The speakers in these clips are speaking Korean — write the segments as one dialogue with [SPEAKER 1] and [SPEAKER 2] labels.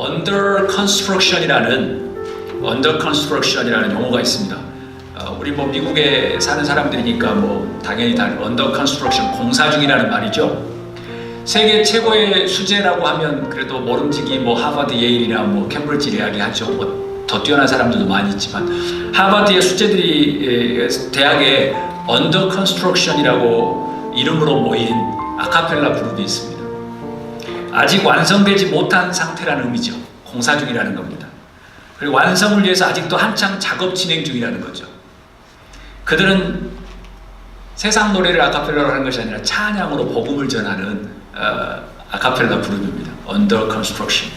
[SPEAKER 1] under construction이라는 용어가 있습니다. 우리 미국에 사는 사람들이니까 당연히 다 under construction, 공사 중이라는 말이죠. 세계 최고의 수재라고 하면 그래도 모름지기 하버드, 예일이나 캠브리지 대학이 하죠. 더 뛰어난 사람들도 많이 있지만 하버드의 수재들이 대학에 under construction이라고 이름으로 모인 아카펠라 그룹이 있습니다. 아직 완성되지 못한 상태라는 의미죠. 공사 중이라는 겁니다. 그리고 완성을 위해서 아직도 한창 작업 진행 중이라는 거죠. 그들은 세상 노래를 아카펠라로 하는 것이 아니라 찬양으로 복음을 전하는 아카펠라 그룹입니다. Under Construction.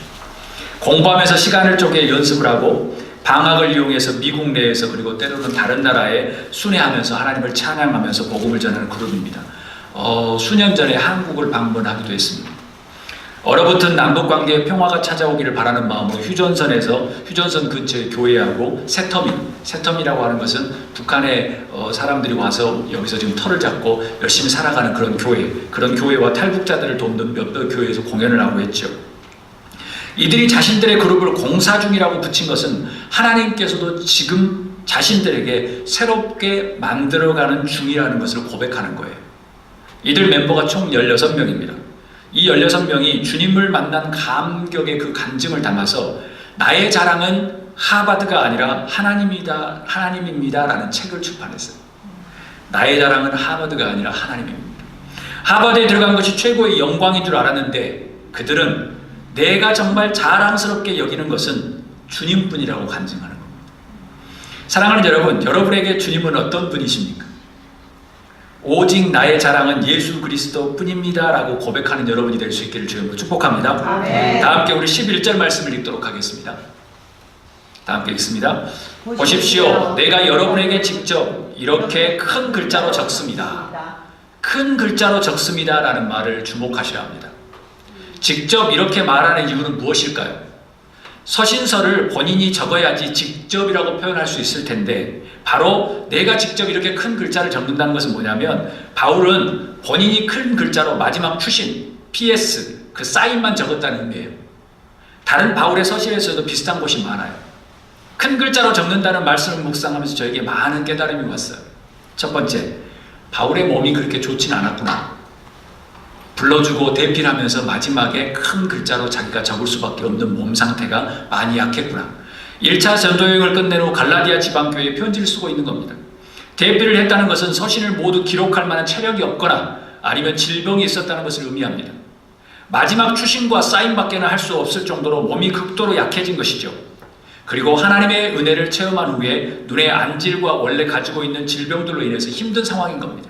[SPEAKER 1] 공부하면서 시간을 쪼개 연습을 하고 방학을 이용해서 미국 내에서 그리고 때로는 다른 나라에 순회하면서 하나님을 찬양하면서 복음을 전하는 그룹입니다. 수년 전에 한국을 방문하기도 했습니다. 얼어붙은 남북관계에 평화가 찾아오기를 바라는 마음으로 휴전선 근처의 교회하고 세텀이라고 하는 것은 북한의 사람들이 와서 여기서 지금 터를 잡고 열심히 살아가는 그런 교회와 탈북자들을 돕는 몇몇 교회에서 공연을 하고 했죠. 이들이 자신들의 그룹을 공사 중이라고 붙인 것은 하나님께서도 지금 자신들에게 새롭게 만들어가는 중이라는 것을 고백하는 거예요. 이들 멤버가 총 16명입니다. 이 16명이 주님을 만난 감격의 그 간증을 담아서 나의 자랑은 하버드가 아니라 하나님입니다 라는 책을 출판했어요. 나의 자랑은 하버드가 아니라 하나님입니다. 하버드에 들어간 것이 최고의 영광인 줄 알았는데 그들은 내가 정말 자랑스럽게 여기는 것은 주님뿐이라고 간증하는 겁니다. 사랑하는 여러분, 여러분에게 주님은 어떤 분이십니까? 오직 나의 자랑은 예수 그리스도 뿐입니다 라고 고백하는 여러분이 될 수 있기를 주님으로 축복합니다.
[SPEAKER 2] 아멘.
[SPEAKER 1] 다 함께 우리 11절 말씀을 읽도록 하겠습니다. 다 함께 읽습니다. 보십시오. 내가 여러분에게 직접 이렇게 큰 글자로 적습니다. 큰 글자로 적습니다 라는 말을 주목하셔야 합니다. 직접 이렇게 말하는 이유는 무엇일까요? 서신서를 본인이 적어야지 직접이라고 표현할 수 있을 텐데 바로 내가 직접 이렇게 큰 글자를 적는다는 것은 뭐냐면 바울은 본인이 큰 글자로 마지막 추신, PS, 그 사인만 적었다는 의미예요. 다른 바울의 서신에서도 비슷한 곳이 많아요. 큰 글자로 적는다는 말씀을 묵상하면서 저에게 많은 깨달음이 왔어요. 첫 번째, 바울의 몸이 그렇게 좋진 않았구나. 불러주고 대필하면서 마지막에 큰 글자로 자기가 적을 수밖에 없는 몸 상태가 많이 약했구나. 1차 전도여행을 끝낸 후 갈라디아 지방교회에 편지를 쓰고 있는 겁니다. 대필을 했다는 것은 서신을 모두 기록할 만한 체력이 없거나 아니면 질병이 있었다는 것을 의미합니다. 마지막 추신과 사인밖에는 할 수 없을 정도로 몸이 극도로 약해진 것이죠. 그리고 하나님의 은혜를 체험한 후에 눈의 안질과 원래 가지고 있는 질병들로 인해서 힘든 상황인 겁니다.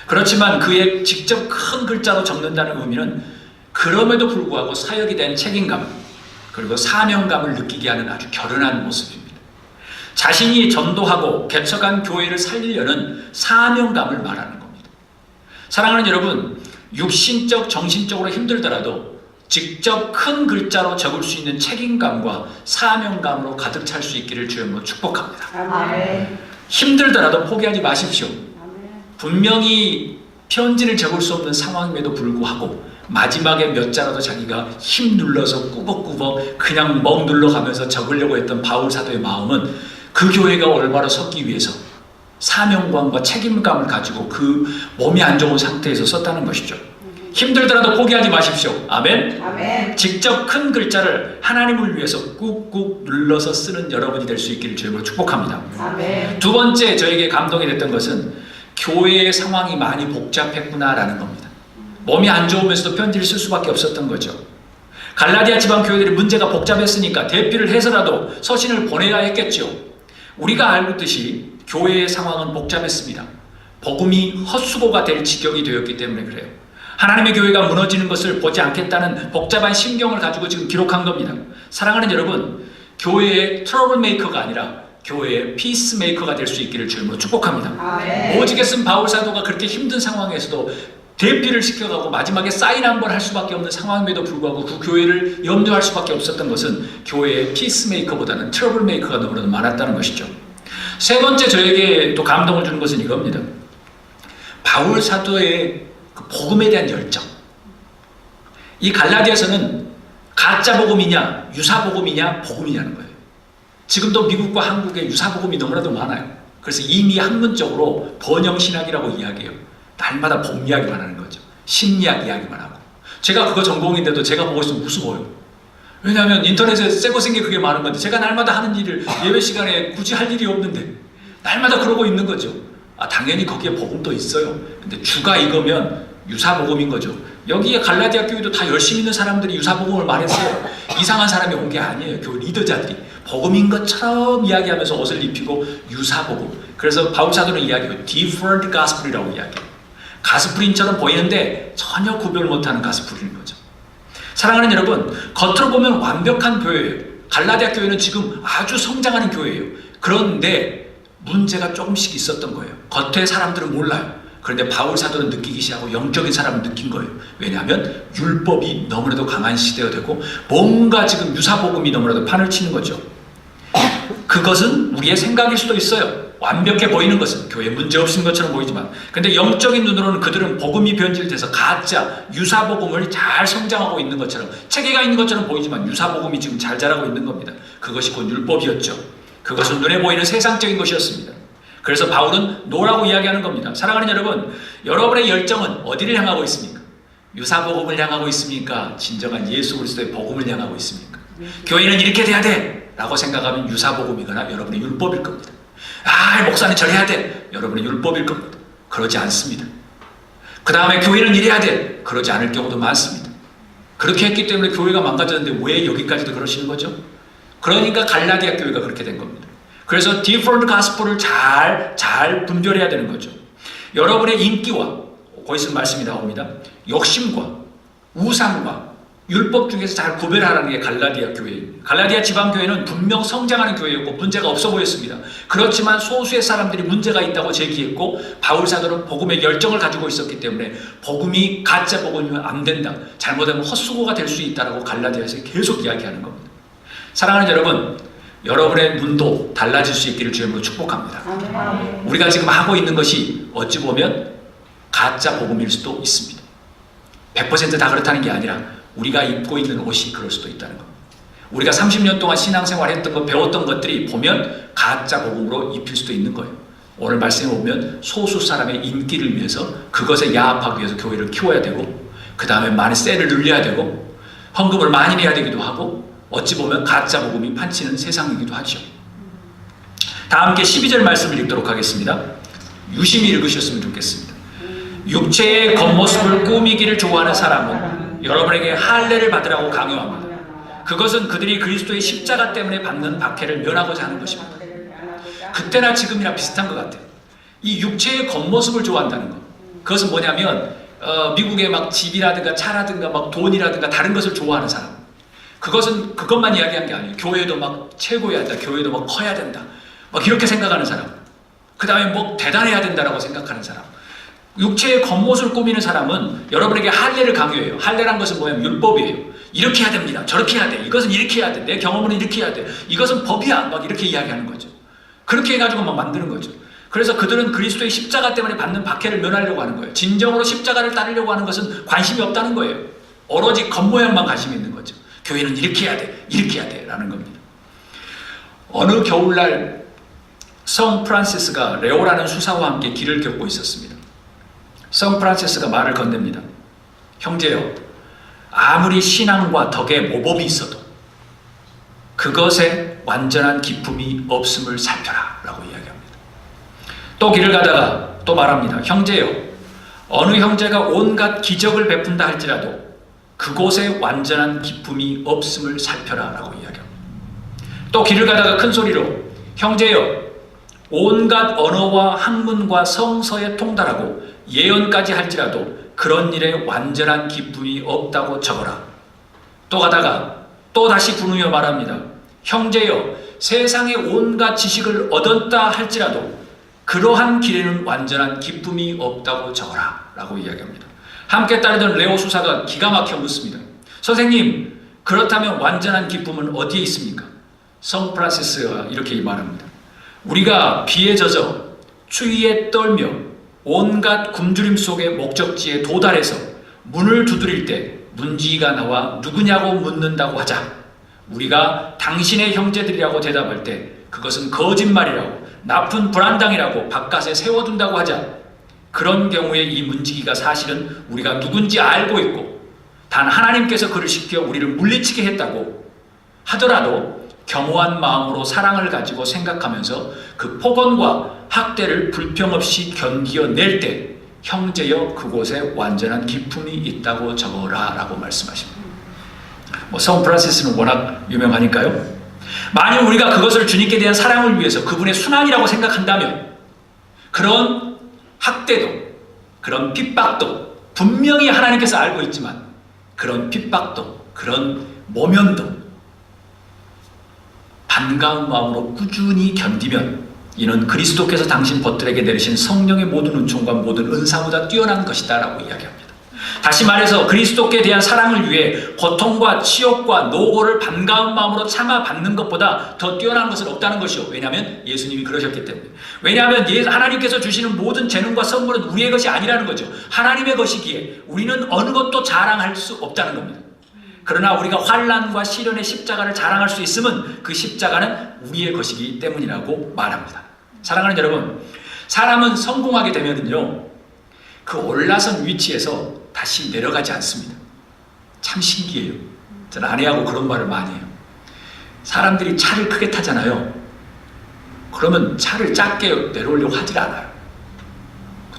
[SPEAKER 1] 그렇지만 그의 직접 큰 글자로 적는다는 의미는 그럼에도 불구하고 사역에 대한 책임감 그리고 사명감을 느끼게 하는 아주 결연한 모습입니다. 자신이 전도하고 개척한 교회를 살리려는 사명감을 말하는 겁니다. 사랑하는 여러분, 육신적, 정신적으로 힘들더라도 직접 큰 글자로 적을 수 있는 책임감과 사명감으로 가득 찰 수 있기를 주님으로 축복합니다.
[SPEAKER 2] 아멘.
[SPEAKER 1] 힘들더라도 포기하지 마십시오. 분명히 편지를 적을 수 없는 상황임에도 불구하고 마지막에 몇 자라도 자기가 힘 눌러서 꾸벅꾸벅 그냥 멍 눌러가면서 적으려고 했던 바울 사도의 마음은 그 교회가 올바로 섰기 위해서 사명감과 책임감을 가지고 그 몸이 안 좋은 상태에서 썼다는 것이죠. 힘들더라도 포기하지 마십시오. 아멘.
[SPEAKER 2] 아멘.
[SPEAKER 1] 직접 큰 글자를 하나님을 위해서 꾹꾹 눌러서 쓰는 여러분이 될 수 있기를 주님으로 축복합니다.
[SPEAKER 2] 아멘.
[SPEAKER 1] 두 번째 저에게 감동이 됐던 것은 교회의 상황이 많이 복잡했구나라는 겁니다. 몸이 안 좋으면서도 편지를 쓸 수밖에 없었던 거죠. 갈라디아 지방 교회들이 문제가 복잡했으니까 대피를 해서라도 서신을 보내야 했겠죠. 우리가 알듯이 교회의 상황은 복잡했습니다. 복음이 헛수고가 될 지경이 되었기 때문에 그래요. 하나님의 교회가 무너지는 것을 보지 않겠다는 복잡한 심경을 가지고 지금 기록한 겁니다. 사랑하는 여러분, 교회의 트러블 메이커가 아니라 교회의 피스메이커가 될 수 있기를 주님으로 축복합니다.
[SPEAKER 2] 아멘.
[SPEAKER 1] 오직에 쓴 바울 사도가 그렇게 힘든 상황에서도 대피를 시켜가고 마지막에 사인 한 번 할 수밖에 없는 상황임에도 불구하고 그 교회를 염두할 수밖에 없었던 것은 교회의 피스메이커보다는 트러블 메이커가 너무나도 많았다는 것이죠. 세 번째 저에게 또 감동을 주는 것은 이겁니다. 바울 사도의 그 복음에 대한 열정. 이 갈라디아서는 가짜 복음이냐, 유사 복음이냐, 복음이냐는 거예요. 지금도 미국과 한국에 유사 복음이 너무나도 많아요. 그래서 이미 학문적으로 번영 신학이라고 이야기해요. 날마다 복 이야기만 하는 거죠. 심리학 이야기만 하고. 제가 그거 전공인데도 제가 보고 있으면 무서워요. 왜냐하면 인터넷에 쎄고 생긴 그게 많은 건데 제가 날마다 하는 일을 예배 시간에 굳이 할 일이 없는데 날마다 그러고 있는 거죠. 당연히 거기에 복음도 있어요. 근데 주가 이거면 유사 복음인 거죠. 여기에 갈라디아 교회도 다 열심히 있는 사람들이 유사 복음을 말했어요. 이상한 사람이 온 게 아니에요. 교회 리더자들이 복음인 것처럼 이야기하면서 옷을 입히고 유사 복음. 그래서 바울 사도는 이야기해요. different gospel이라고 이야기해요. 가스프린처럼 보이는데 전혀 구별 못하는 가스프린인 거죠. 사랑하는 여러분, 겉으로 보면 완벽한 교회예요. 갈라디아 교회는 지금 아주 성장하는 교회예요. 그런데 문제가 조금씩 있었던 거예요. 겉에 사람들은 몰라요. 그런데 바울 사도는 느끼기 시작하고 영적인 사람은 느낀 거예요. 왜냐하면 율법이 너무나도 강한 시대가 되고 뭔가 지금 유사복음이 너무나도 판을 치는 거죠. 그것은 우리의 생각일 수도 있어요. 완벽해 보이는 것은 교회에 문제 없는 것처럼 보이지만, 근데 영적인 눈으로는 그들은 복음이 변질돼서 가짜 유사복음을 잘 성장하고 있는 것처럼, 체계가 있는 것처럼 보이지만 유사복음이 지금 잘 자라고 있는 겁니다. 그것이 곧 율법이었죠. 그것은 눈에 보이는 세상적인 것이었습니다. 그래서 바울은 노라고 이야기하는 겁니다. 사랑하는 여러분, 여러분의 열정은 어디를 향하고 있습니까? 유사복음을 향하고 있습니까? 진정한 예수 그리스도의 복음을 향하고 있습니까? 교회는 이렇게 돼야 돼 라고 생각하면 유사복음이거나 여러분의 율법일 겁니다. 목사는 저래야 돼, 여러분의 율법일 겁니다. 그러지 않습니다. 그 다음에 교회는 이래야 돼, 그러지 않을 경우도 많습니다. 그렇게 했기 때문에 교회가 망가졌는데 왜 여기까지도 그러시는 거죠? 그러니까 갈라디아 교회가 그렇게 된 겁니다. 그래서 different gospel을 잘 분별해야 되는 거죠. 여러분의 인기와, 거기서 말씀이 나옵니다, 욕심과 우상과 율법 중에서 잘 구별하라는 게 갈라디아 교회입니다. 갈라디아 지방교회는 분명 성장하는 교회였고 문제가 없어 보였습니다. 그렇지만 소수의 사람들이 문제가 있다고 제기했고 바울 사도는 복음의 열정을 가지고 있었기 때문에 복음이 가짜 복음이면 안 된다, 잘못하면 헛수고가 될 수 있다고 갈라디아에서 계속 이야기하는 겁니다. 사랑하는 여러분, 여러분의 눈도 달라질 수 있기를 주님으로 축복합니다. 우리가 지금 하고 있는 것이 어찌 보면 가짜 복음일 수도 있습니다. 100% 다 그렇다는 게 아니라 우리가 입고 있는 옷이 그럴 수도 있다는 겁니다. 우리가 30년 동안 신앙생활 했던 것, 배웠던 것들이 보면 가짜 복음으로 입힐 수도 있는 거예요. 오늘 말씀에 보면 소수 사람의 인기를 위해서, 그것에 야합하기 위해서 교회를 키워야 되고, 그 다음에 많이 셀을 늘려야 되고, 헌금을 많이 내야 되기도 하고, 어찌 보면 가짜 복음이 판치는 세상이기도 하죠. 다 함께 12절 말씀을 읽도록 하겠습니다. 유심히 읽으셨으면 좋겠습니다. 육체의 겉모습을 꾸미기를 좋아하는 사람은 여러분에게 할례를 받으라고 강요합니다. 그것은 그들이 그리스도의 십자가 때문에 받는 박해를 면하고자 하는 것입니다. 그때나 지금이나 비슷한 것 같아요. 이 육체의 겉모습을 좋아한다는 것, 그것은 뭐냐면 미국의 막 집이라든가 차라든가 막 돈이라든가 다른 것을 좋아하는 사람, 그것은 그것만 이야기한 게 아니에요. 교회도 막 최고해야 된다, 교회도 막 커야 된다, 막 이렇게 생각하는 사람, 그 다음에 뭐 대단해야 된다라고 생각하는 사람, 육체의 겉모습을 꾸미는 사람은 여러분에게 할례를 강요해요. 할례란 것은 뭐냐면 율법이에요. 이렇게 해야 됩니다, 저렇게 해야 돼, 이것은 이렇게 해야 돼, 내 경험은 이렇게 해야 돼, 이것은 법이야, 막 이렇게 이야기하는 거죠. 그렇게 해가지고 막 만드는 거죠. 그래서 그들은 그리스도의 십자가 때문에 받는 박해를 면하려고 하는 거예요. 진정으로 십자가를 따르려고 하는 것은 관심이 없다는 거예요. 오로지 겉모양만 관심이 있는 거죠. 교회는 이렇게 해야 돼, 이렇게 해야 돼 라는 겁니다. 어느 겨울날 성 프란시스가 레오라는 수사와 함께 길을 걷고 있었습니다. 성 프란시스가 말을 건넵니다. 형제여, 아무리 신앙과 덕에 모범이 있어도 그것에 완전한 기쁨이 없음을 살펴라 라고 이야기합니다. 또 길을 가다가 또 말합니다. 형제여, 어느 형제가 온갖 기적을 베푼다 할지라도 그곳에 완전한 기쁨이 없음을 살펴라 라고 이야기합니다. 또 길을 가다가 큰 소리로 형제여, 온갖 언어와 학문과 성서에 통달하고 예언까지 할지라도 그런 일에 완전한 기쁨이 없다고 적어라. 또 가다가 또 다시 부르며 말합니다. 형제여, 세상의 온갖 지식을 얻었다 할지라도 그러한 길에는 완전한 기쁨이 없다고 적어라 라고 이야기합니다. 함께 따르던 레오 수사가 기가 막혀 묻습니다. 선생님, 그렇다면 완전한 기쁨은 어디에 있습니까? 성 프란시스가 이렇게 말합니다. 우리가 비에 젖어 추위에 떨며 온갖 굶주림 속의 목적지에 도달해서 문을 두드릴 때 문지기가 나와 누구냐고 묻는다고 하자. 우리가 당신의 형제들이라고 대답할 때 그것은 거짓말이라고, 나쁜 불안당이라고 바깥에 세워둔다고 하자. 그런 경우에 이 문지기가 사실은 우리가 누군지 알고 있고 단 하나님께서 그를 시켜 우리를 물리치게 했다고 하더라도 겸허한 마음으로 사랑을 가지고 생각하면서 그 폭언과 학대를 불평 없이 견디어낼 때 형제여 그곳에 완전한 기쁨이 있다고 적어라 라고 말씀하십니다. 성 프란시스는 워낙 유명하니까요. 만약 우리가 그것을 주님께 대한 사랑을 위해서 그분의 순환이라고 생각한다면 그런 학대도, 그런 핍박도 분명히 하나님께서 알고 있지만 그런 핍박도, 그런 모면도 반가운 마음으로 꾸준히 견디면 이는 그리스도께서 당신 벗들에게 내리신 성령의 모든 은총과 모든 은사보다 뛰어난 것이다 라고 이야기합니다. 다시 말해서 그리스도께 대한 사랑을 위해 고통과 치욕과 노고를 반가운 마음으로 참아 받는 것보다 더 뛰어난 것은 없다는 것이요. 왜냐하면 예수님이 그러셨기 때문에. 왜냐하면 하나님께서 주시는 모든 재능과 선물은 우리의 것이 아니라는 거죠. 하나님의 것이기에 우리는 어느 것도 자랑할 수 없다는 겁니다. 그러나 우리가 환난과 시련의 십자가를 자랑할 수 있으면 그 십자가는 우리의 것이기 때문이라고 말합니다. 사랑하는 여러분, 사람은 성공하게 되면은요, 그 올라선 위치에서 다시 내려가지 않습니다. 참 신기해요. 저는 아내하고 그런 말을 많이 해요. 사람들이 차를 크게 타잖아요. 그러면 차를 작게 내려오려고 하질 않아요.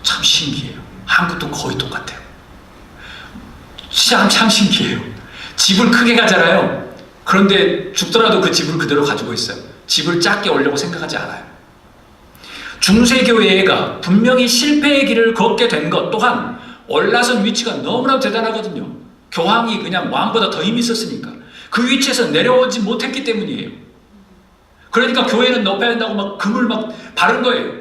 [SPEAKER 1] 참 신기해요. 한국도 거의 똑같아요. 참 신기해요. 집을 크게 가잖아요. 그런데 죽더라도 그 집을 그대로 가지고 있어요. 집을 작게 오려고 생각하지 않아요. 중세교회가 분명히 실패의 길을 걷게 된 것 또한 올라선 위치가 너무나 대단하거든요. 교황이 그냥 왕보다 더 힘이 있었으니까 그 위치에서 내려오지 못했기 때문이에요. 그러니까 교회는 높여야 한다고 막 금을 막 바른 거예요.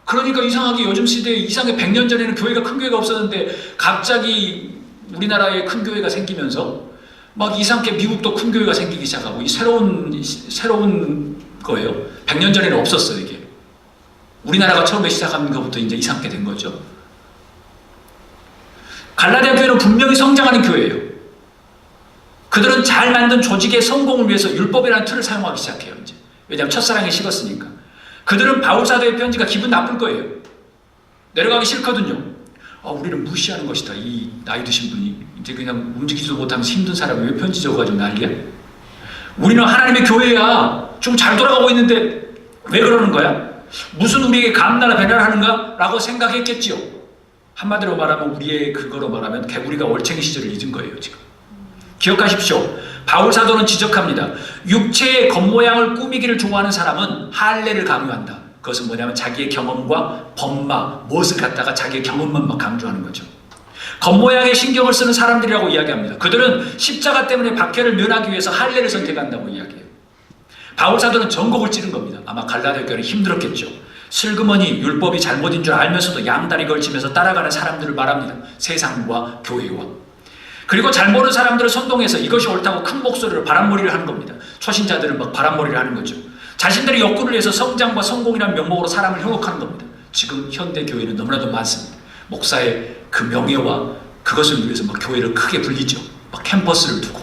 [SPEAKER 1] 그러니까 이상하게 요즘 시대에 이상하게 100년 전에는 교회가 큰 교회가 없었는데 갑자기 우리나라에 큰 교회가 생기면서 막 이상하게 미국도 큰 교회가 생기기 시작하고 이 새로운 거예요. 100년 전에는 없었어요, 이게. 우리나라가 처음에 시작한 것부터 이제 이상하게 된 거죠. 갈라디아 교회는 분명히 성장하는 교회예요. 그들은 잘 만든 조직의 성공을 위해서 율법이라는 틀을 사용하기 시작해요, 이제. 왜냐하면 첫사랑이 식었으니까. 그들은 바울사도의 편지가 기분 나쁠 거예요. 내려가기 싫거든요. 우리를 무시하는 것이다. 이 나이 드신 분이 이제 그냥 움직이지도 못하면서 힘든 사람이 왜 편지 적어가지고 난리야? 우리는 하나님의 교회야. 좀 잘 돌아가고 있는데 왜 그러는 거야? 무슨 우리에게 감나라 배나라 하는가? 라고 생각했겠지요. 한마디로 말하면 우리의 그거로 말하면 개구리가 올챙이 시절을 잊은 거예요, 지금. 기억하십시오. 바울사도는 지적합니다. 육체의 겉모양을 꾸미기를 좋아하는 사람은 할례를 강요한다. 그것은 뭐냐면 자기의 경험과 법마, 무엇을 갖다가 자기의 경험만 막 강조하는 거죠. 겉모양에 신경을 쓰는 사람들이라고 이야기합니다. 그들은 십자가 때문에 박해를 면하기 위해서 할례를 선택한다고 이야기해요. 바울사도는 전곡을 찌른 겁니다. 아마 갈라디아 교회는 힘들었겠죠. 슬그머니 율법이 잘못인 줄 알면서도 양다리 걸치면서 따라가는 사람들을 말합니다. 세상과 교회와. 그리고 잘 모르는 사람들을 선동해서 이것이 옳다고 큰 목소리로 바람몰이를 하는 겁니다. 초신자들은 막 바람몰이를 하는 거죠. 자신들의 욕구를 위해서 성장과 성공이라는 명목으로 사람을 현혹하는 겁니다. 지금 현대 교회는 너무나도 많습니다. 목사의 그 명예와 그것을 위해서 막 교회를 크게 불리죠. 막 캠퍼스를 두고.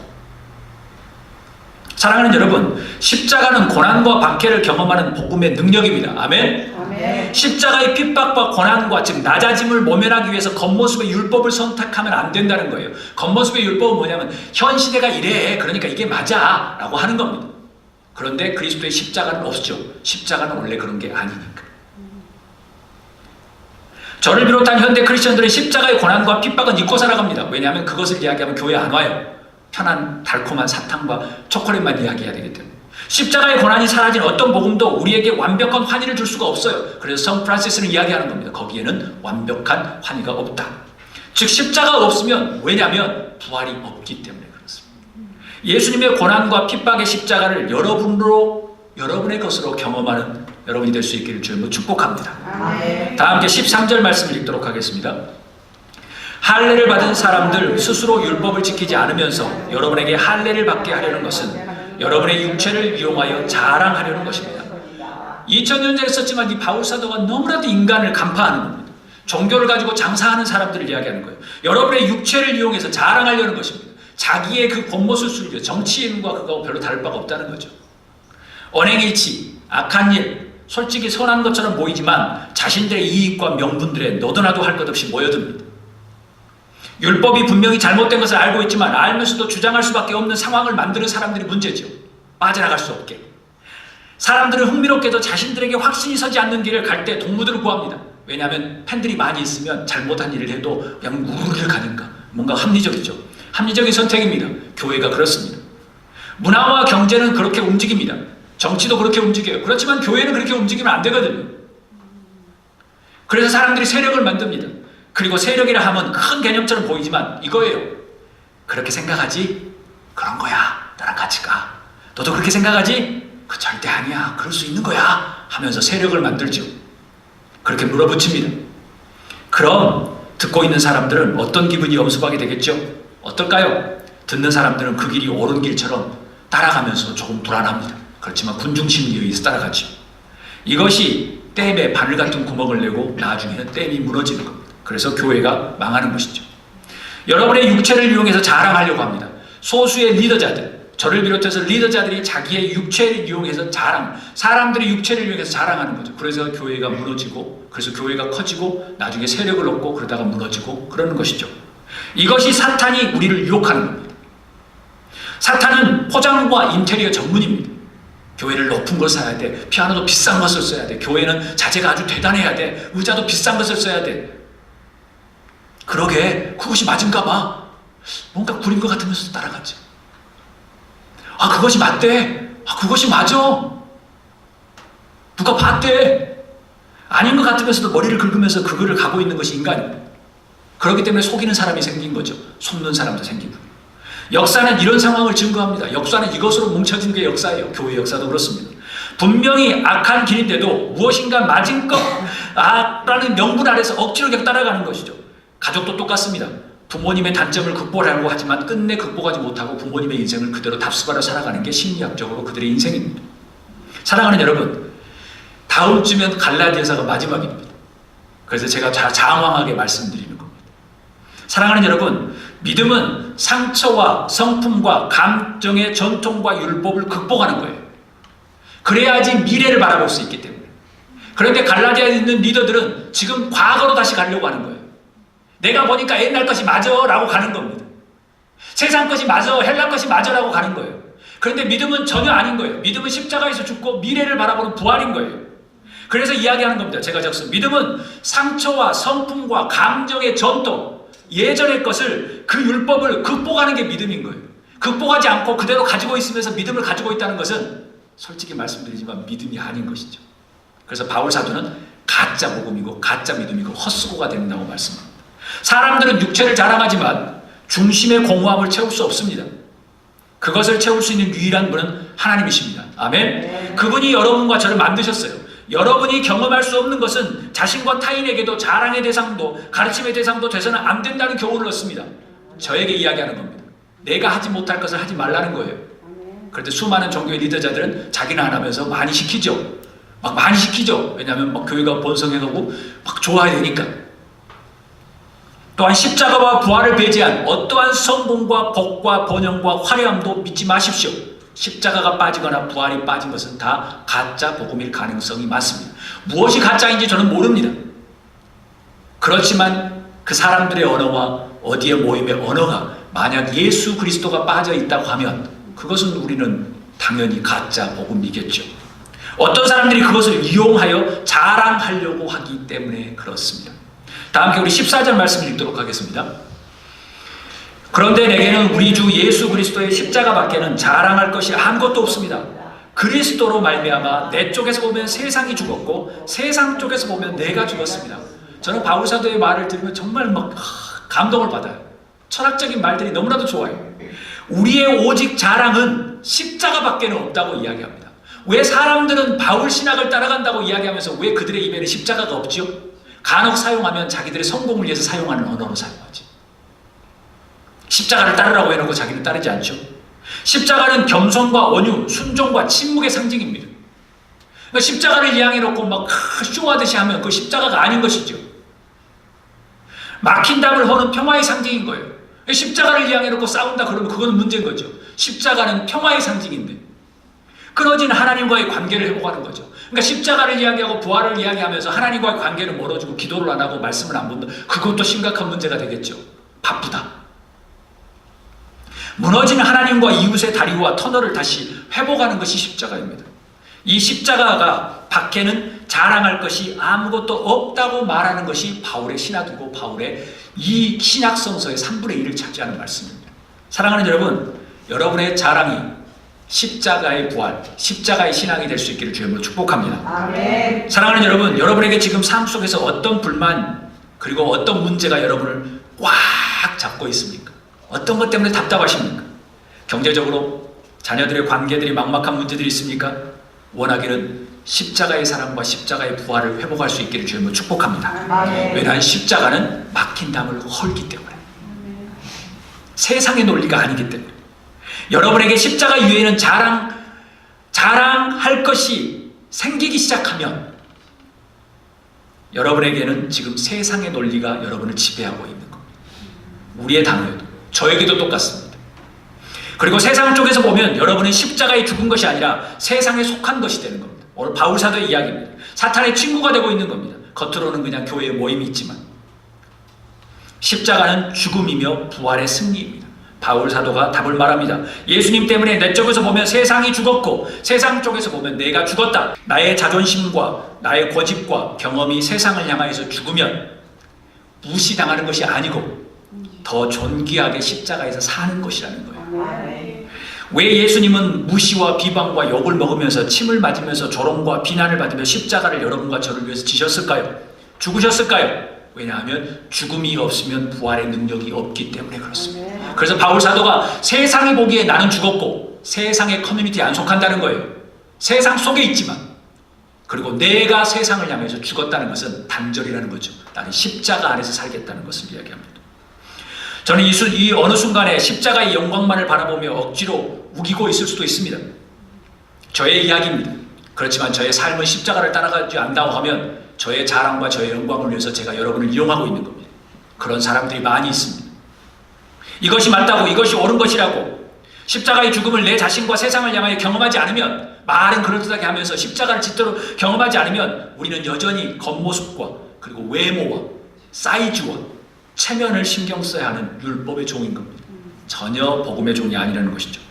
[SPEAKER 1] 사랑하는 여러분, 십자가는 고난과 박해를 경험하는 복음의 능력입니다. 아멘? 아멘. 십자가의 핍박과 고난과 즉 낮아짐을 모면하기 위해서 겉모습의 율법을 선택하면 안 된다는 거예요. 겉모습의 율법은 뭐냐면 현 시대가 이래, 그러니까 이게 맞아 라고 하는 겁니다. 그런데 그리스도의 십자가는 없죠. 십자가는 원래 그런 게 아니니까. 저를 비롯한 현대 크리스천들의 십자가의 고난과 핍박은 잊고 살아갑니다. 왜냐하면 그것을 이야기하면 교회 안 와요. 편한 달콤한 사탕과 초콜릿만 이야기해야 되기 때문에. 십자가의 고난이 사라진 어떤 복음도 우리에게 완벽한 환희를 줄 수가 없어요. 그래서 성 프란시스는 이야기하는 겁니다. 거기에는 완벽한 환희가 없다. 즉 십자가가 없으면, 왜냐하면 부활이 없기 때문에 그렇습니다. 예수님의 고난과 핍박의 십자가를 여러분의 것으로 경험하는 여러분이 될 수 있기를 주님으로 축복합니다. 다 함께 13절 말씀을 읽도록 하겠습니다. 할례를 받은 사람들 스스로 율법을 지키지 않으면서 여러분에게 할례를 받게 하려는 것은 여러분의 육체를 이용하여 자랑하려는 것입니다. 2000년 전에 썼지만 이 바울사도가 너무나도 인간을 간파하는 겁니다. 종교를 가지고 장사하는 사람들을 이야기하는 거예요. 여러분의 육체를 이용해서 자랑하려는 것입니다. 자기의 그 본모습을 수리려 정치인과 그거 별로 다를 바가 없다는 거죠. 언행일치, 악한 일, 솔직히 선한 것처럼 보이지만 자신들의 이익과 명분들에 너도나도 할 것 없이 모여듭니다. 율법이 분명히 잘못된 것을 알고 있지만 알면서도 주장할 수밖에 없는 상황을 만드는 사람들이 문제죠. 빠져나갈 수 없게. 사람들은 흥미롭게도 자신들에게 확신이 서지 않는 길을 갈 때 동무들을 구합니다. 왜냐하면 팬들이 많이 있으면 잘못한 일을 해도 그냥 우르르 가는가. 뭔가 합리적이죠. 합리적인 선택입니다. 교회가 그렇습니다. 문화와 경제는 그렇게 움직입니다. 정치도 그렇게 움직여요. 그렇지만 교회는 그렇게 움직이면 안 되거든요. 그래서 사람들이 세력을 만듭니다. 그리고 세력이라 하면 큰 개념처럼 보이지만 이거예요. 그렇게 생각하지? 그런 거야. 나랑 같이 가. 너도 그렇게 생각하지? 그 절대 아니야. 그럴 수 있는 거야. 하면서 세력을 만들죠. 그렇게 물어붙입니다. 그럼 듣고 있는 사람들은 어떤 기분이 엄습하게 되겠죠? 어떨까요? 듣는 사람들은 그 길이 옳은 길처럼 따라가면서 조금 불안합니다. 그렇지만 군중심리에 의해서 따라가죠. 이것이 댐에 바늘 같은 구멍을 내고 나중에는 댐이 무너지는 겁니다. 그래서 교회가 망하는 것이죠. 여러분의 육체를 이용해서 자랑하려고 합니다. 소수의 리더자들, 저를 비롯해서 리더자들이 자기의 육체를 이용해서 사람들이 육체를 이용해서 자랑하는 거죠. 그래서 교회가 무너지고, 그래서 교회가 커지고, 나중에 세력을 얻고, 그러다가 무너지고, 그러는 것이죠. 이것이 사탄이 우리를 유혹하는 겁니다. 사탄은 포장과 인테리어 전문입니다. 교회를 높은 걸 사야 돼. 피아노도 비싼 것을 써야 돼. 교회는 자재가 아주 대단해야 돼. 의자도 비싼 것을 써야 돼. 그러게 그것이 맞은가 봐. 뭔가 구린 것 같으면서 따라갔죠. 아, 그것이 맞대. 아, 그것이 맞아. 누가 봤대. 아닌 것 같으면서도 머리를 긁으면서 그거를 가고 있는 것이 인간입니다. 그렇기 때문에 속이는 사람이 생긴 거죠. 속는 사람도 생기고. 역사는 이런 상황을 증거합니다. 역사는 이것으로 뭉쳐진 게 역사예요. 교회 역사도 그렇습니다. 분명히 악한 길인데도 무엇인가 맞은 것라는 명분 아래서 억지로 그냥 따라가는 것이죠. 가족도 똑같습니다. 부모님의 단점을 극복하려고 하지만 끝내 극복하지 못하고 부모님의 인생을 그대로 답습하려 살아가는 게 심리학적으로 그들의 인생입니다. 사랑하는 여러분, 다음 주면 갈라디아서가 마지막입니다. 그래서 제가 장황하게 말씀드리는 겁니다. 사랑하는 여러분, 믿음은 상처와 성품과 감정의 전통과 율법을 극복하는 거예요. 그래야지 미래를 바라볼 수 있기 때문에. 그런데 갈라디아에 있는 리더들은 지금 과거로 다시 가려고 하는 거예요. 내가 보니까 옛날 것이 맞아 라고 가는 겁니다. 세상 것이 맞아, 헬라 것이 맞아 라고 가는 거예요. 그런데 믿음은 전혀 아닌 거예요. 믿음은 십자가에서 죽고 미래를 바라보는 부활인 거예요. 그래서 이야기하는 겁니다. 제가 적습니다. 믿음은 상처와 성품과 감정의 전통, 예전의 것을, 그 율법을 극복하는 게 믿음인 거예요. 극복하지 않고 그대로 가지고 있으면서 믿음을 가지고 있다는 것은 솔직히 말씀드리지만 믿음이 아닌 것이죠. 그래서 바울 사도는 가짜 복음이고 가짜 믿음이고 헛수고가 된다고 말씀합니다. 사람들은 육체를 자랑하지만 중심의 공허함을 채울 수 없습니다. 그것을 채울 수 있는 유일한 분은 하나님이십니다. 아멘. 그분이 여러분과 저를 만드셨어요. 여러분이 경험할 수 없는 것은 자신과 타인에게도 자랑의 대상도 가르침의 대상도 돼서는 안 된다는 교훈을 얻습니다. 저에게 이야기하는 겁니다. 내가 하지 못할 것을 하지 말라는 거예요. 그런데 수많은 종교의 리더자들은 자기는 안 하면서 많이 시키죠. 막 많이 시키죠. 왜냐하면 막 교회가 번성해가고 막 좋아야 되니까. 또한 십자가와 부활을 배제한 어떠한 성공과 복과 번영과 화려함도 믿지 마십시오. 십자가가 빠지거나 부활이 빠진 것은 다 가짜 복음일 가능성이 많습니다. 무엇이 가짜인지 저는 모릅니다. 그렇지만 그 사람들의 언어와 어디에 모임의 언어가 만약 예수 그리스도가 빠져 있다고 하면 그것은 우리는 당연히 가짜 복음이겠죠. 어떤 사람들이 그것을 이용하여 자랑하려고 하기 때문에 그렇습니다. 다 함께 우리 14절 말씀을 읽도록 하겠습니다. 그런데 내게는 우리 주 예수 그리스도의 십자가밖에는 자랑할 것이 아무것도 없습니다. 그리스도로 말미암아 내 쪽에서 보면 세상이 죽었고 세상 쪽에서 보면 내가 죽었습니다. 저는 바울 사도의 말을 들으면 정말 막 감동을 받아요. 철학적인 말들이 너무나도 좋아요. 우리의 오직 자랑은 십자가밖에는 없다고 이야기합니다. 왜 사람들은 바울 신학을 따라간다고 이야기하면서 왜 그들의 입에는 십자가가 없죠? 간혹 사용하면 자기들의 성공을 위해서 사용하는 언어로 사용하지. 십자가를 따르라고 해놓고 자기는 따르지 않죠. 십자가는 겸손과 온유, 순종과 침묵의 상징입니다. 그러니까 십자가를 이양해놓고 막 쇼하듯이 하면 그 십자가가 아닌 것이죠. 막힌 담을 허는 평화의 상징인 거예요. 십자가를 이야기해놓고 싸운다 그러면 그건 문제인 거죠. 십자가는 평화의 상징인데 끊어진 하나님과의 관계를 회복하는 거죠. 그러니까 십자가를 이야기하고 부활을 이야기하면서 하나님과의 관계를 멀어지고 기도를 안 하고 말씀을 안 본다. 그것도 심각한 문제가 되겠죠. 바쁘다. 무너진 하나님과 이웃의 다리와 터널을 다시 회복하는 것이 십자가입니다. 이 십자가가 밖에는 자랑할 것이 아무것도 없다고 말하는 것이 바울의 신학이고 바울의 이 신약성서의 3분의 1을 차지하는 말씀입니다. 사랑하는 여러분, 여러분의 자랑이 십자가의 부활, 십자가의 신앙이 될 수 있기를 주님으로 축복합니다. 아멘. 사랑하는 여러분, 여러분에게 지금 삶 속에서 어떤 불만 그리고 어떤 문제가 여러분을 꽉 잡고 있습니까? 어떤 것 때문에 답답하십니까? 경제적으로 자녀들의 관계들이 막막한 문제들이 있습니까? 원하기는 십자가의 사랑과 십자가의 부활을 회복할 수 있기를 주님으로 축복합니다. 아멘. 왜냐하면 십자가는 막힌 담을 헐기 때문에, 세상의 논리가 아니기 때문에. 여러분에게 십자가 이외에는 자랑할 것이 생기기 시작하면 여러분에게는 지금 세상의 논리가 여러분을 지배하고 있는 겁니다. 우리의 당뇨도 저에게도 똑같습니다. 그리고 세상 쪽에서 보면 여러분은 십자가에 죽은 것이 아니라 세상에 속한 것이 되는 겁니다. 오늘 바울 사도의 이야기입니다. 사탄의 친구가 되고 있는 겁니다. 겉으로는 그냥 교회에 모임이 있지만 십자가는 죽음이며 부활의 승리입니다. 바울 사도가 답을 말합니다. 예수님 때문에 내 쪽에서 보면 세상이 죽었고 세상 쪽에서 보면 내가 죽었다. 나의 자존심과 나의 고집과 경험이 세상을 향하여서 죽으면 무시당하는 것이 아니고 더 존귀하게 십자가에서 사는 것이라는 거예요. 왜 예수님은 무시와 비방과 욕을 먹으면서 침을 맞으면서 조롱과 비난을 받으며 십자가를 여러분과 저를 위해서 지셨을까요? 죽으셨을까요? 왜냐하면 죽음이 없으면 부활의 능력이 없기 때문에 그렇습니다. 그래서 바울 사도가 세상이 보기에 나는 죽었고 세상의 커뮤니티에 안 속한다는 거예요. 세상 속에 있지만, 그리고 내가 세상을 향해서 죽었다는 것은 단절이라는 거죠. 나는 십자가 안에서 살겠다는 것을 이야기합니다. 저는 이 어느 순간에 십자가의 영광만을 바라보며 억지로 우기고 있을 수도 있습니다. 저의 이야기입니다. 그렇지만 저의 삶은 십자가를 따라가지 않다고 하면 저의 자랑과 저의 영광을 위해서 제가 여러분을 이용하고 있는 겁니다. 그런 사람들이 많이 있습니다. 이것이 맞다고, 이것이 옳은 것이라고 십자가의 죽음을 내 자신과 세상을 향하여 경험하지 않으면, 말은 그럴듯하게 하면서 십자가를 제대로 경험하지 않으면 우리는 여전히 겉모습과 그리고 외모와 사이즈와 체면을 신경 써야 하는 율법의 종인 겁니다. 전혀 복음의 종이 아니라는 것이죠.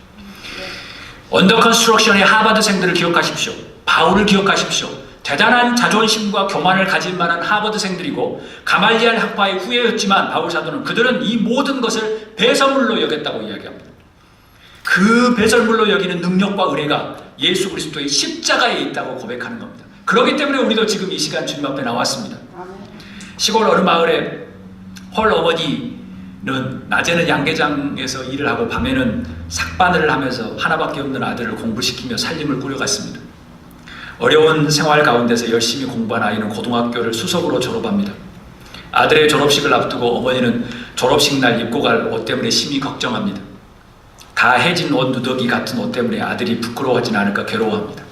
[SPEAKER 1] 언더 컨스트럭션의 하버드생들을 기억하십시오. 바울을 기억하십시오. 대단한 자존심과 교만을 가진 만한 하버드생들이고 가말리알 학파의 후예였지만 바울 사도는 그들은 이 모든 것을 배설물로 여겼다고 이야기합니다. 그 배설물로 여기는 능력과 은혜가 예수 그리스도의 십자가에 있다고 고백하는 겁니다. 그렇기 때문에 우리도 지금 이 시간 주님 앞에 나왔습니다. 시골 어느 마을에 홀 어머니는 낮에는 양계장에서 일을 하고 밤에는 삭바늘을 하면서 하나밖에 없는 아들을 공부시키며 살림을 꾸려갔습니다. 어려운 생활 가운데서 열심히 공부한 아이는 고등학교를 수석으로 졸업합니다. 아들의 졸업식을 앞두고 어머니는 졸업식 날 입고 갈 옷 때문에 심히 걱정합니다. 다 해진 옷 누더기 같은 옷 때문에 아들이 부끄러워하진 않을까 괴로워합니다.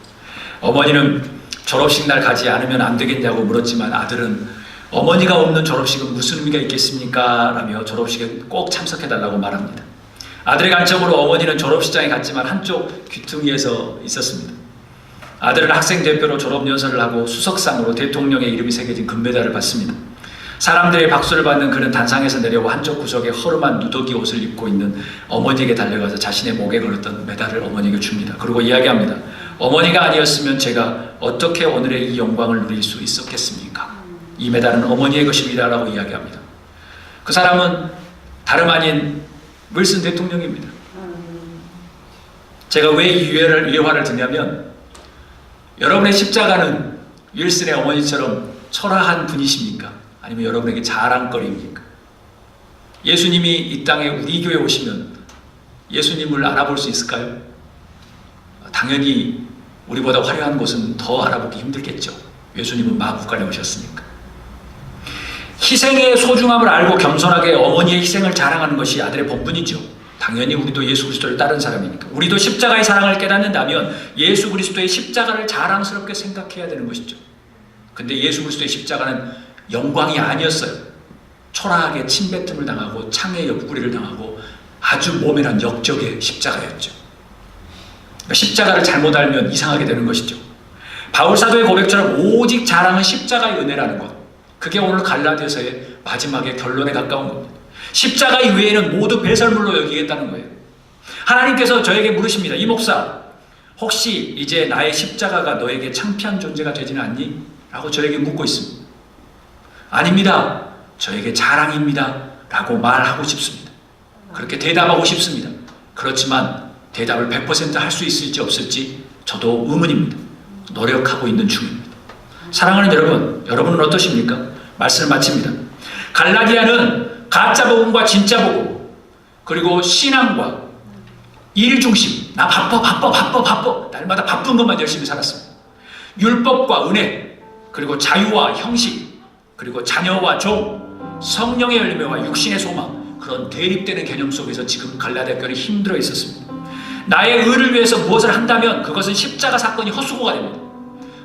[SPEAKER 1] 어머니는 졸업식 날 가지 않으면 안 되겠냐고 물었지만 아들은 어머니가 없는 졸업식은 무슨 의미가 있겠습니까? 라며 졸업식에 꼭 참석해달라고 말합니다. 아들의 간청으로 어머니는 졸업식장에 갔지만 한쪽 귀퉁이에서 있었습니다. 아들은 학생 대표로 졸업연설을 하고 수석상으로 대통령의 이름이 새겨진 금메달을 받습니다. 사람들의 박수를 받는 그는 단상에서 내려와 한쪽 구석에 허름한 누더기 옷을 입고 있는 어머니에게 달려가서 자신의 목에 걸었던 메달을 어머니에게 줍니다. 그리고 이야기합니다. 어머니가 아니었으면 제가 어떻게 오늘의 이 영광을 누릴 수 있었겠습니까? 이 메달은 어머니의 것입니다 라고 이야기합니다. 그 사람은 다름 아닌 윌슨 대통령입니다. 제가 왜 이 유해화를 드냐면 여러분의 십자가는 윌슨의 어머니처럼 초라한 분이십니까? 아니면 여러분에게 자랑거리입니까? 예수님이 이 땅에 우리 교회에 오시면 예수님을 알아볼 수 있을까요? 당연히 우리보다 화려한 곳은 더 알아보기 힘들겠죠. 예수님은 마구간에 오셨으니까. 희생의 소중함을 알고 겸손하게 어머니의 희생을 자랑하는 것이 아들의 본분이죠. 당연히 우리도 예수 그리스도를 따른 사람이니까. 우리도 십자가의 사랑을 깨닫는다면 예수 그리스도의 십자가를 자랑스럽게 생각해야 되는 것이죠. 근데 예수 그리스도의 십자가는 영광이 아니었어요. 초라하게 침뱉음을 당하고 창에 옆구리를 당하고 아주 모면한 역적의 십자가였죠. 십자가를 잘못 알면 이상하게 되는 것이죠. 바울 사도의 고백처럼 오직 자랑은 십자가의 은혜라는 것, 그게 오늘 갈라디아서의 마지막에 결론에 가까운 겁니다. 십자가 이외에는 모두 배설물로 여기겠다는 거예요. 하나님께서 저에게 물으십니다. 이 목사, 혹시 이제 나의 십자가가 너에게 창피한 존재가 되지는 않니? 라고 저에게 묻고 있습니다. 아닙니다. 저에게 자랑입니다. 라고 말하고 싶습니다. 그렇게 대답하고 싶습니다. 그렇지만 대답을 100% 할 수 있을지 없을지 저도 의문입니다. 노력하고 있는 중입니다. 사랑하는 여러분, 여러분은 어떠십니까? 말씀을 마칩니다. 갈라디아는 가짜 복음과 진짜 복음, 그리고 신앙과 일 중심, 나 바빠 날마다 바쁜 것만 열심히 살았습니다. 율법과 은혜, 그리고 자유와 형식, 그리고 자녀와 종, 성령의 열매와 육신의 소망, 그런 대립되는 개념 속에서 지금 갈라디아 교회는 힘들어 있었습니다. 나의 의를 위해서 무엇을 한다면 그것은 십자가 사건이 헛수고가 됩니다.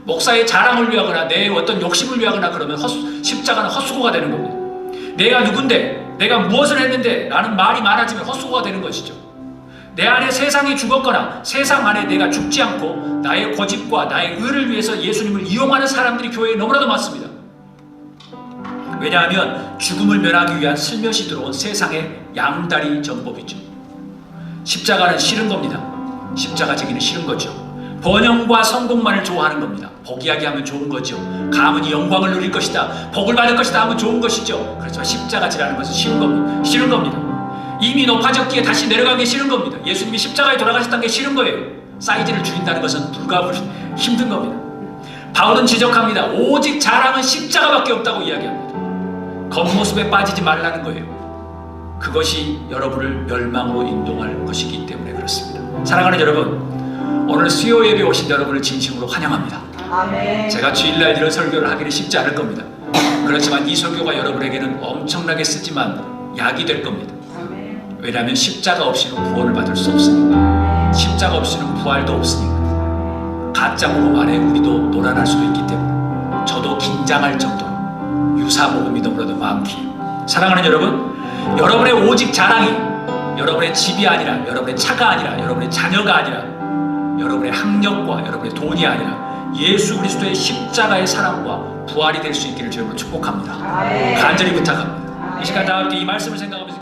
[SPEAKER 1] 목사의 자랑을 위하거나 내 어떤 욕심을 위하거나 그러면 십자가는 헛수고가 되는 겁니다. 내가 누군데, 내가 무엇을 했는데 라는 말이 많아지면 헛수고가 되는 것이죠. 내 안에 세상이 죽었거나 세상 안에 내가 죽지 않고 나의 고집과 나의 의를 위해서 예수님을 이용하는 사람들이 교회에 너무나도 많습니다. 왜냐하면 죽음을 면하기 위한 슬며시 들어온 세상의 양다리 전법이죠. 십자가는 싫은 겁니다. 십자가 지기는 싫은 거죠. 번영과 성공만을 좋아하는 겁니다. 복 이야기하면 좋은 거죠. 가문이 영광을 누릴 것이다, 복을 받을 것이다 하면 좋은 것이죠. 그렇지만 십자가 지라는 것은 싫은 겁니다. 이미 높아졌기에 다시 내려가기 싫은 겁니다. 예수님이 십자가에 돌아가셨다는 게 싫은 거예요. 사이즈를 줄인다는 것은 힘든 겁니다. 바울은 지적합니다. 오직 자랑은 십자가밖에 없다고 이야기합니다. 겉모습에 빠지지 말라는 거예요. 그것이 여러분을 멸망으로 인도할 것이기 때문에 그렇습니다. 사랑하는 여러분, 오늘 수요 예배 오신 여러분을 진심으로 환영합니다. 아멘. 제가 주일날 이런 설교를 하기는 쉽지 않을 겁니다. 그렇지만 이 설교가 여러분에게는 엄청나게 쓰지만 약이 될 겁니다. 아멘. 왜냐하면 십자가 없이는 구원을 받을 수 없으니까. 십자가 없이는 부활도 없으니까. 가짜 복음 안에 우리도 놀아날 수도 있기 때문에 저도 긴장할 정도로 유사 복음이 너무나도 많기에. 사랑하는 여러분, 여러분의 오직 자랑이 여러분의 집이 아니라, 여러분의 차가 아니라, 여러분의 자녀가 아니라, 여러분의 학력과 여러분의 돈이 아니라 예수 그리스도의 십자가의 사랑과 부활이 될 수 있기를 주님으로 축복합니다. 간절히 부탁합니다. 이 시간 다 함께 이 말씀을 생각하면서